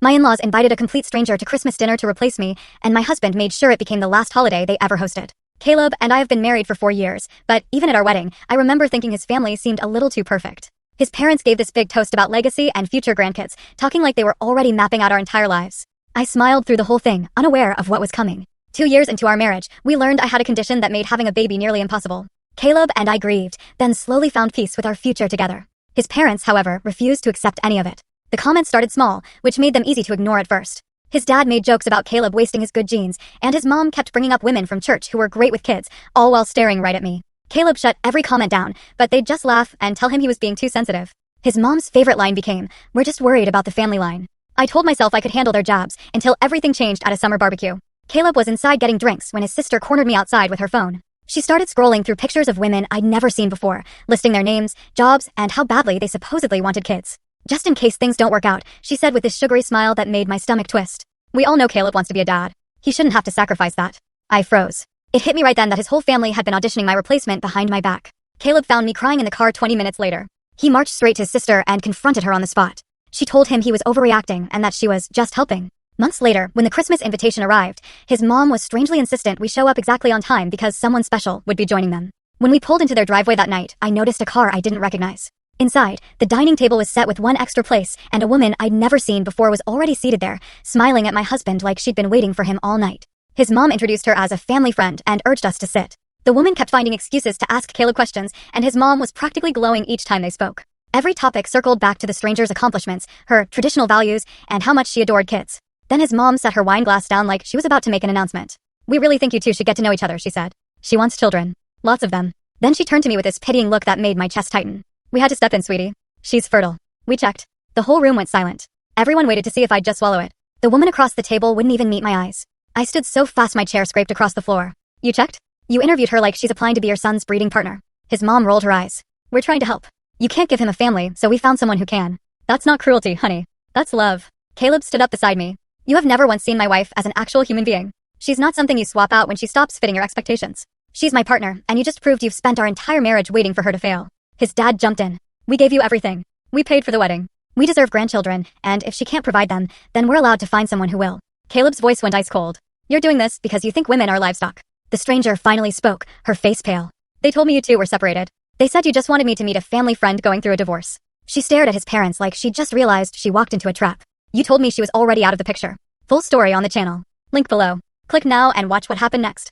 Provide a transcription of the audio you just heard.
My in-laws invited a complete stranger to Christmas dinner to replace me, and my husband made sure it became the last holiday they ever hosted. Caleb and I have been married for 4 years, but even at our wedding, I remember thinking his family seemed a little too perfect. His parents gave this big toast about legacy and future grandkids, talking like they were already mapping out our entire lives. I smiled through the whole thing, unaware of what was coming. 2 years into our marriage, we learned I had a condition that made having a baby nearly impossible. Caleb and I grieved, then slowly found peace with our future together. His parents, however, refused to accept any of it. The comments started small, which made them easy to ignore at first. His dad made jokes about Caleb wasting his good genes, and his mom kept bringing up women from church who were great with kids, all while staring right at me. Caleb shut every comment down, but they'd just laugh and tell him he was being too sensitive. His mom's favorite line became, "We're just worried about the family line." I told myself I could handle their jabs, until everything changed at a summer barbecue. Caleb was inside getting drinks when his sister cornered me outside with her phone. She started scrolling through pictures of women I'd never seen before, listing their names, jobs, and how badly they supposedly wanted kids. "Just in case things don't work out," she said with this sugary smile that made my stomach twist. We all know Caleb wants to be a dad. He shouldn't have to sacrifice that. I froze. It hit me right then that his whole family had been auditioning my replacement behind my back. Caleb found me crying in the car 20 minutes later. He marched straight to his sister and confronted her on the spot. She told him he was overreacting and that she was just helping. Months later, when the Christmas invitation arrived, his mom was strangely insistent we show up exactly on time because someone special would be joining them. When we pulled into their driveway that night, I noticed a car I didn't recognize. Inside, the dining table was set with one extra place, and a woman I'd never seen before was already seated there, smiling at my husband like she'd been waiting for him all night. His mom introduced her as a family friend and urged us to sit. The woman kept finding excuses to ask Caleb questions, and his mom was practically glowing each time they spoke. Every topic circled back to the stranger's accomplishments, her traditional values, and how much she adored kids. Then his mom set her wine glass down like she was about to make an announcement. "We really think you two should get to know each other," she said. "She wants children. Lots of them." Then she turned to me with this pitying look that made my chest tighten. "We had to step in, sweetie. She's fertile." We checked. The whole room went silent. Everyone waited to see if I'd just swallow it. The woman across the table wouldn't even meet my eyes. I stood so fast my chair scraped across the floor. "You checked? You interviewed her like she's applying to be your son's breeding partner." His mom rolled her eyes. "We're trying to help. You can't give him a family, so we found someone who can." "That's not cruelty, honey. That's love." Caleb stood up beside me. "You have never once seen my wife as an actual human being. She's not something you swap out when she stops fitting your expectations. She's my partner, and you just proved you've spent our entire marriage waiting for her to fail." His dad jumped in. "We gave you everything. We paid for the wedding. We deserve grandchildren, and if she can't provide them, then we're allowed to find someone who will." Caleb's voice went ice cold. "You're doing this because you think women are livestock." The stranger finally spoke, her face pale. "They told me you two were separated. They said you just wanted me to meet a family friend going through a divorce." She stared at his parents like she'd just realized she walked into a trap. "You told me she was already out of the picture." Full story on the channel. Link below. Click now and watch what happened next.